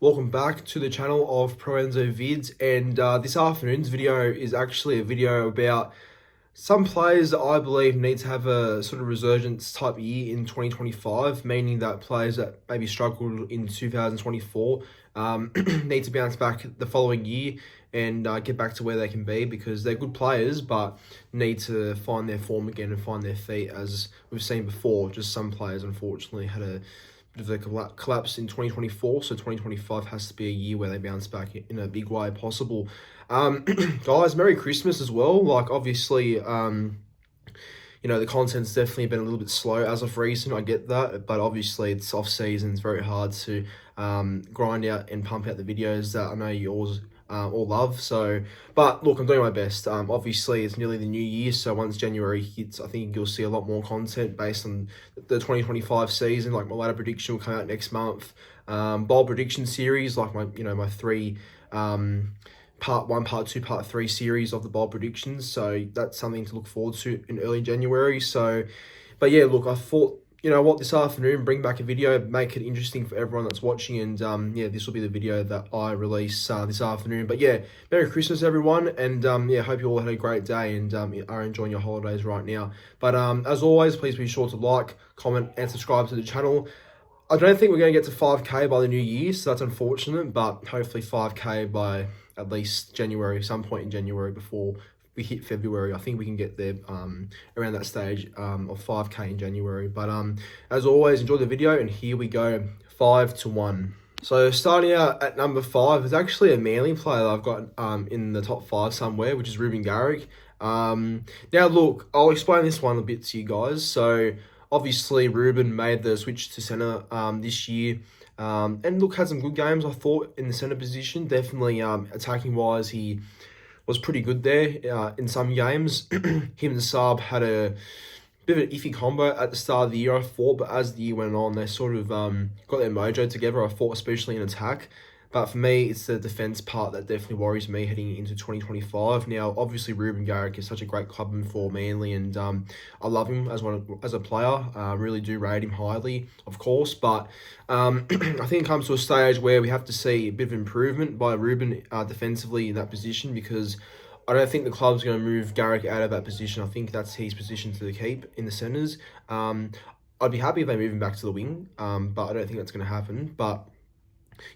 Welcome back to the channel of Proenzo Vids, and this afternoon's video is actually a video about some players that I believe need to have a sort of resurgence type year in 2025, meaning that players that maybe struggled in 2024 need to bounce back the following year and get back to where they can be, because they're good players but need to find their form again and find their feet, as we've seen before. Just some players unfortunately had a bit of a collapse in 2024, so 2025 has to be a year where they bounce back in a big way possible. Guys, Merry Christmas as well. Like, obviously, the content's definitely been a little bit slow as of recent. I get that, but obviously it's off season. It's very hard to grind out and pump out the videos that I know you all love. So, but look, I'm doing my best. Obviously it's nearly the new year, so once January hits, I think you'll see a lot more content based on the 2025 season. Like, my ladder prediction will come out next month. Bold prediction series, like my three part 1, part 2, part 3 series of the bold predictions. So that's something to look forward to in early January. So, but yeah, look, I thought, this afternoon, bring back a video, make it interesting for everyone that's watching, and this will be the video that I release this afternoon. But yeah, Merry Christmas everyone, and hope you all had a great day and are enjoying your holidays right now. But as always, please be sure to like, comment and subscribe to the channel. I don't think we're going to get to 5k by the new year, so that's unfortunate, but hopefully 5k by at least January, some point in January before we hit February. I think we can get there around that stage of 5k in January. But as always, enjoy the video, and here we go, 5-1. So starting out at number 5 is actually a Manly player that I've got in the top 5 somewhere, which is Reuben Garrick. Now look, I'll explain this one a bit to you guys. So obviously Reuben made the switch to centre this year. And look, had some good games, I thought, in the centre position. Definitely attacking wise, he was pretty good there in some games. Him and Saab had a bit of an iffy combo at the start of the year, I thought, but as the year went on, they sort of got their mojo together, I thought, especially in attack. But for me, it's the defence part that definitely worries me heading into 2025. Now, obviously, Reuben Garrick is such a great clubman for Manly, and I love him as a player. I really do rate him highly, of course. But I think it comes to a stage where we have to see a bit of improvement by Reuben defensively in that position, because I don't think the club's going to move Garrick out of that position. I think that's his position to keep in the centres. I'd be happy if they move him back to the wing, but I don't think that's going to happen. But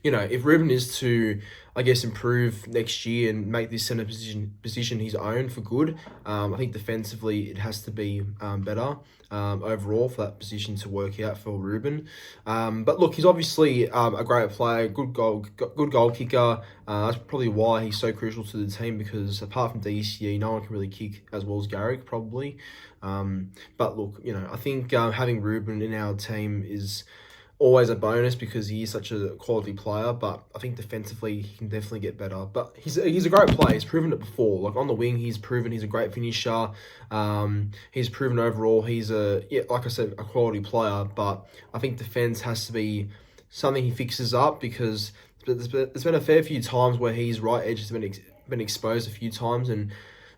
if Reuben is to, I guess, improve next year and make this centre position his own for good, I think defensively it has to be better overall for that position to work out for Reuben. But look, he's obviously a great player, good goal kicker. That's probably why he's so crucial to the team, because apart from DCE, no one can really kick as well as Garrick, probably. But look, I think having Reuben in our team is always a bonus, because he is such a quality player. But I think defensively he can definitely get better. But he's a great player. He's proven it before. Like, on the wing, he's proven he's a great finisher. He's proven overall he's like I said, a quality player. But I think defense has to be something he fixes up, because there's been a fair few times where his right edge has been exposed a few times, and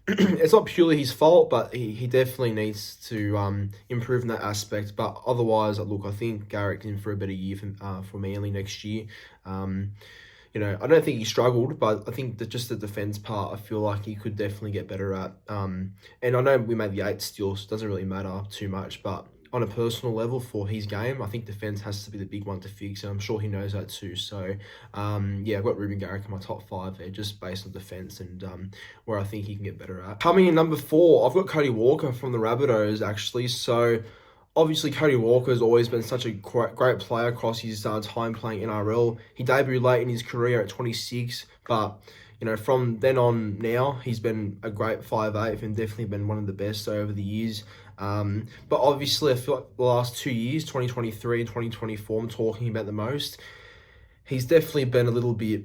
it's not purely his fault, but he definitely needs to improve in that aspect. But otherwise, look, I think Garrick's in for a better year for Manly next year. I don't think he struggled, but I think that just the defence part, I feel like he could definitely get better at. And I know we made the 8 still, so it doesn't really matter too much, but on a personal level for his game, I think defence has to be the big one to fix, and I'm sure he knows that too. So, I've got Reuben Garrick in my top 5 there, just based on defence and where I think he can get better at. Coming in number 4, I've got Cody Walker from the Rabbitohs, actually. So, obviously, Cody Walker has always been such a great player across his time playing NRL. He debuted late in his career at 26, but from then on now, he's been a great 5'8" and definitely been one of the best over the years. But obviously, I feel like the last 2 years, 2023 and 2024, I'm talking about the most, he's definitely been a little bit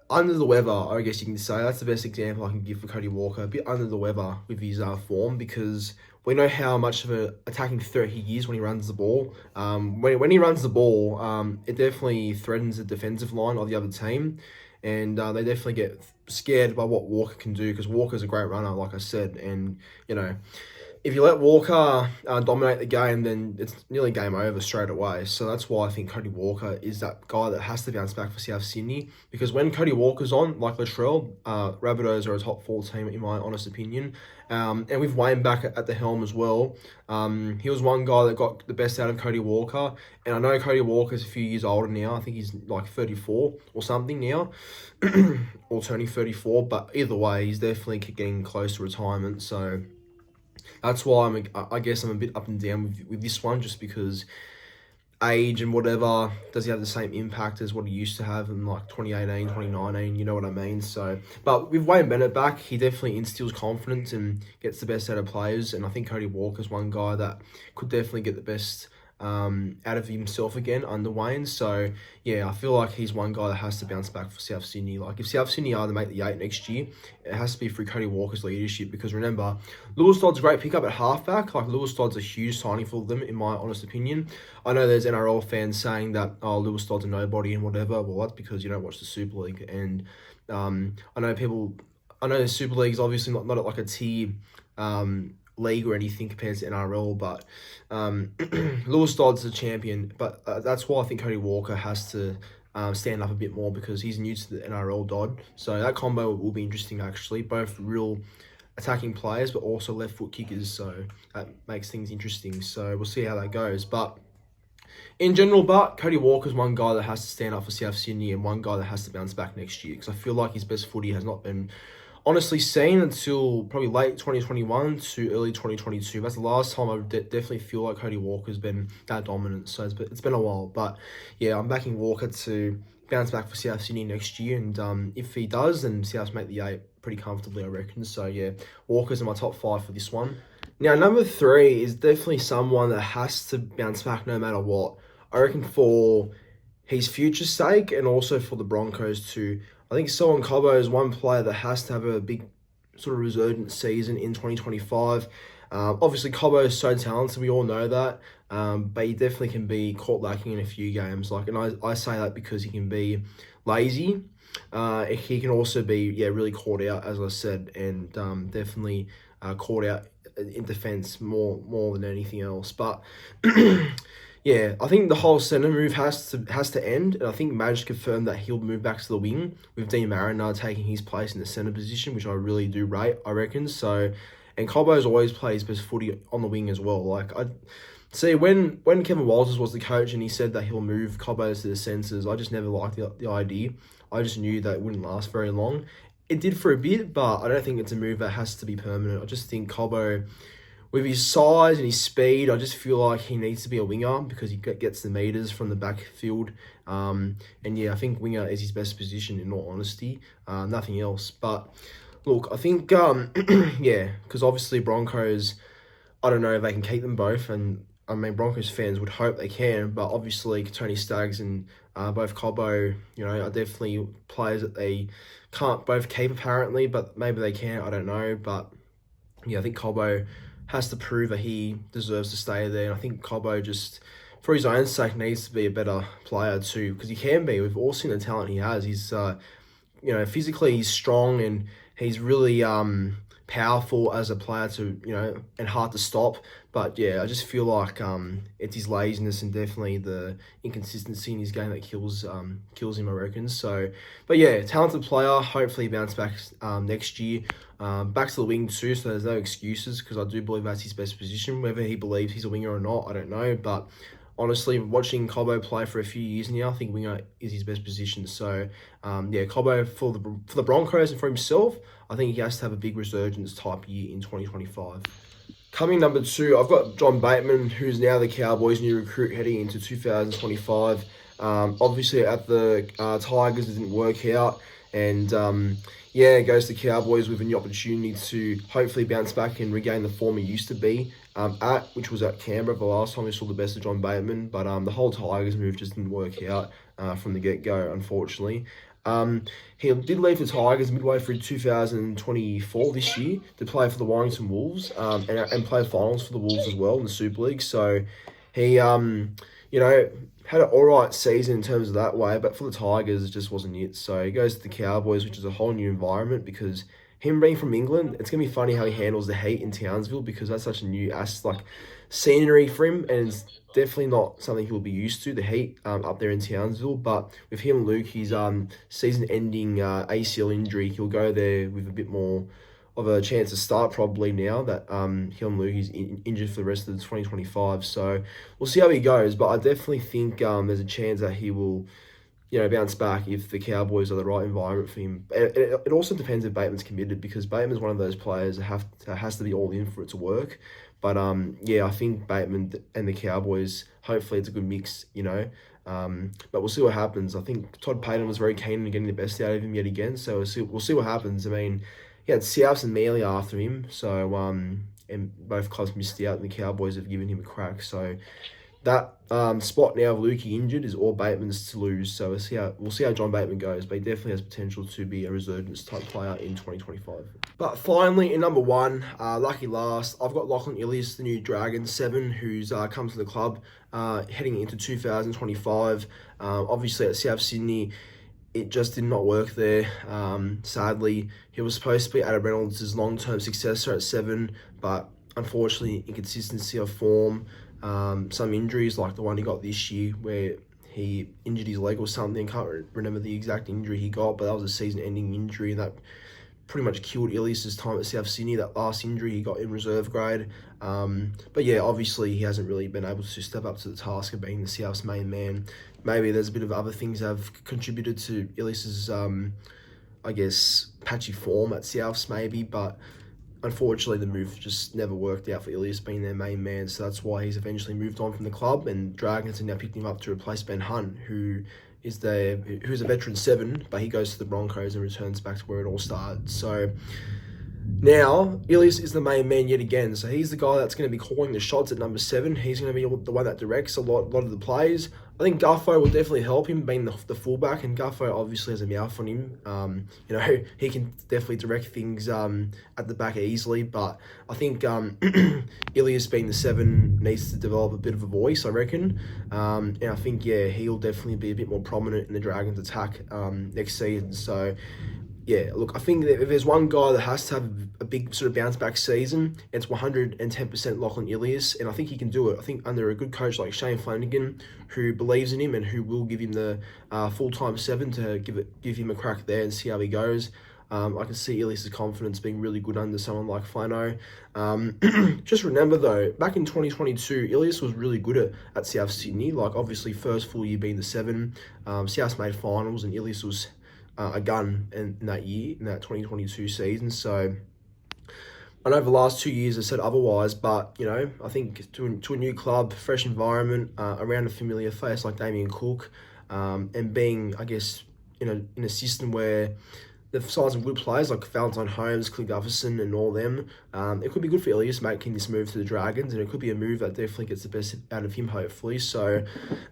under the weather, I guess you can say. That's the best example I can give for Cody Walker. A bit under the weather with his form, because we know how much of an attacking threat he is when he runs the ball. When he runs the ball, it definitely threatens the defensive line of the other team. And they definitely get scared by what Walker can do, because Walker's a great runner, like I said. And, if you let Walker dominate the game, then it's nearly game over straight away. So that's why I think Cody Walker is that guy that has to bounce back for South Sydney. Because when Cody Walker's on, like Latrell, Rabbitohs are a top 4 team in my honest opinion. And with Wayne back at the helm as well, he was one guy that got the best out of Cody Walker. And I know Cody Walker's a few years older now. I think he's like 34 or something now, or turning 34. But either way, he's definitely getting close to retirement. So that's why I guess I'm a bit up and down with this one, just because age and whatever, does he have the same impact as what he used to have in like 2018, 2019, you know what I mean? So, but with Wayne Bennett back, he definitely instills confidence and gets the best out of players. And I think Cody Walker's one guy that could definitely get the best out of himself again under Wayne. So yeah, I feel like he's one guy that has to bounce back for South Sydney. Like if South Sydney are to make the 8 next year, it has to be through Cody Walker's leadership, because remember, Lewis Dodd's a great pickup at halfback. Like Lewis Dodd's a huge signing for them in my honest opinion. I know there's NRL fans saying that, oh, Lewis Dodd's a nobody and whatever. Well, that's because you don't watch the Super League. And I know the Super League is obviously not at like a tier league or anything compared to NRL, but Lewis Dodd's a champion. But that's why I think Cody Walker has to stand up a bit more, because he's new to the NRL Dodd. So that combo will be interesting actually. Both real attacking players, but also left foot kickers. So that makes things interesting. So we'll see how that goes. But in general, Cody Walker's one guy that has to stand up for South Sydney and one guy that has to bounce back next year, because I feel like his best footy has not been honestly seen until probably late 2021 to early 2022. That's the last time I definitely feel like Cody Walker's been that dominant. So it's been a while. But yeah, I'm backing Walker to bounce back for South Sydney next year. And if he does, then South make the 8 pretty comfortably, I reckon. So yeah, Walker's in my top 5 for this one. Now, number 3 is definitely someone that has to bounce back no matter what. I reckon for his future's sake and also for the Broncos too. I think Selwyn Cobbo is one player that has to have a big sort of resurgent season in 2025. Obviously, Cobbo is so talented, we all know that, but he definitely can be caught lacking in a few games. And I say that because he can be lazy. He can also be really caught out, as I said, and definitely caught out in defence more than anything else. But yeah, I think the whole centre move has to end, and I think Madge confirmed that he'll move back to the wing, with Dean Mariner taking his place in the centre position, which I really do rate, I reckon. So, and Cobbo's always played his best footy on the wing as well. Like I see when Kevin Walters was the coach and he said that he'll move Cobbo to the centres, I just never liked the idea. I just knew that it wouldn't last very long. It did for a bit, but I don't think it's a move that has to be permanent. I just think Cobbo, with his size and his speed, I just feel like he needs to be a winger, because he gets the meters from the backfield. And yeah, I think winger is his best position in all honesty. Nothing else. But look, I think, yeah, because obviously Broncos, I don't know if they can keep them both. And I mean, Broncos fans would hope they can, but obviously Tony Staggs and both Cobbo, are definitely players that they can't both keep apparently, but maybe they can, I don't know. But yeah, I think Cobbo has to prove that he deserves to stay there. And I think Cobbo, just for his own sake, needs to be a better player too, because he can be. We've all seen the talent he has. He's, physically he's strong, and he's really powerful as a player to, and hard to stop. But yeah, I just feel like it's his laziness and definitely the inconsistency in his game that kills him, I reckon. So, but yeah, talented player. Hopefully he bounce back next year. Back to the wing too, so there's no excuses, because I do believe that's his best position. Whether he believes he's a winger or not, I don't know. But honestly, watching Cobbo play for a few years now, I think winger is his best position. So, yeah, Cobbo for the Broncos and for himself, I think he has to have a big resurgence type year in 2025. Coming number 2, I've got John Bateman, who's now the Cowboys' new recruit heading into 2025. Obviously, at the Tigers, it didn't work out. And yeah, it goes to Cowboys with a new opportunity to hopefully bounce back and regain the form he used to be which was at Canberra the last time we saw the best of John Bateman. But the whole Tigers move just didn't work out from the get-go, unfortunately. He did leave the Tigers midway through 2024 this year to play for the Warrington Wolves and play finals for the Wolves as well in the Super League. So he, had an alright season in terms of that way, but for the Tigers, it just wasn't it. So he goes to the Cowboys, which is a whole new environment, because him being from England, it's going to be funny how he handles the heat in Townsville, because that's such a new scenery for him, and it's definitely not something he'll be used to, the heat up there in Townsville. But with him and Luke, his season-ending ACL injury, he'll go there with a bit more of a chance to start probably now that Hill Luke is injured for the rest of the 2025. So we'll see how he goes, but I definitely think there's a chance that he will, bounce back if the Cowboys are the right environment for him. It also depends if Bateman's committed, because Bateman's one of those players that has to be all in for it to work. But I think Bateman and the Cowboys, hopefully it's a good mix, but we'll see what happens. I think Todd Payton was very keen on getting the best out of him yet again, so we'll see what happens. I mean, he had Souths and Mealy after him, so and both clubs missed out, and the Cowboys have given him a crack. So that spot now of Lukey injured is all Bateman's to lose. So we'll see how John Bateman goes, but he definitely has potential to be a resurgence type player in 2025. But finally, in number one, lucky last, I've got Lachlan Ilias, the new Dragon 7, who's come to the club heading into 2025. Obviously at South Sydney, it just did not work there. Sadly, he was supposed to be Adam Reynolds' long-term successor at 7, but unfortunately, inconsistency of form, some injuries like the one he got this year where he injured his leg or something. Can't remember the exact injury he got, but that was a season-ending injury, and that pretty much killed Ilias' time at South Sydney, that last injury he got in reserve grade. But yeah, obviously he hasn't really been able to step up to the task of being the South's main man. Maybe there's a bit of other things that have contributed to Ilias' patchy form at Souths maybe, but unfortunately the move just never worked out for Ilias being their main man, so that's why he's eventually moved on from the club, and Dragons have now picked him up to replace Ben Hunt, who's a veteran 7, but he goes to the Broncos and returns back to where it all started. So now Ilias is the main man yet again, so he's the guy that's going to be calling the shots at number 7. He's going to be the one that directs a lot of the plays. I think Guffo will definitely help him being the fullback, and Guffo obviously has a mouth on him. He can definitely direct things at the back easily, but I think Ilias being the 7 needs to develop a bit of a voice, I reckon. And I think, he'll definitely be a bit more prominent in the Dragons' attack next season. So yeah, look, I think that if there's one guy that has to have a big sort of bounce back season, it's 110% Lachlan Ilias, and I think he can do it. I think under a good coach like Shane Flanagan, who believes in him and who will give him the full-time 7 to give him a crack there and see how he goes. I can see Ilias' confidence being really good under someone like Flano. Just remember though, back in 2022, Ilias was really good at South Sydney. Like obviously first full year being the 7, South made finals, and Ilias was a gun in that year, in that 2022 season. So I know the last 2 years have said otherwise, but I think to a new club, fresh environment, around a familiar face like Damien Cook, and being, I guess, in a system where they've signed some good players like Valentine Holmes, Clint Gutherson, and all them. It could be good for Ilias making this move to the Dragons, and it could be a move that definitely gets the best out of him, hopefully. So,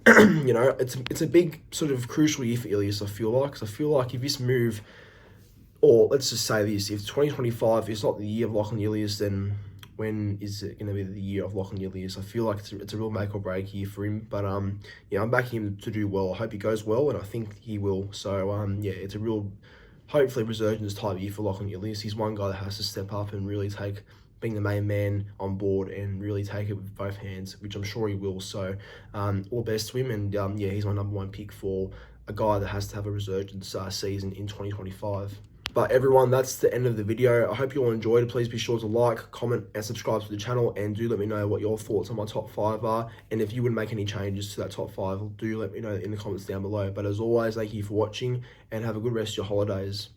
it's a big sort of crucial year for Ilias, I feel like. Because I feel like if this move, or let's just say this, if 2025 is not the year of Lachlan Ilias, then when is it going to be the year of Lachlan Ilias? I feel like it's a real make or break year for him. But I'm backing him to do well. I hope he goes well, and I think he will. So it's a real, hopefully, resurgence type year for Lachlan Ilias. He's one guy that has to step up and really take being the main man on board and really take it with both hands, which I'm sure he will. So all best to him, and he's my number 1 pick for a guy that has to have a resurgence season in 2025. But everyone, that's the end of the video. I hope you all enjoyed it. Please be sure to like, comment, and subscribe to the channel, and do let me know what your thoughts on my top 5 are. And if you would make any changes to that top 5, do let me know in the comments down below. But as always, thank you for watching, and have a good rest of your holidays.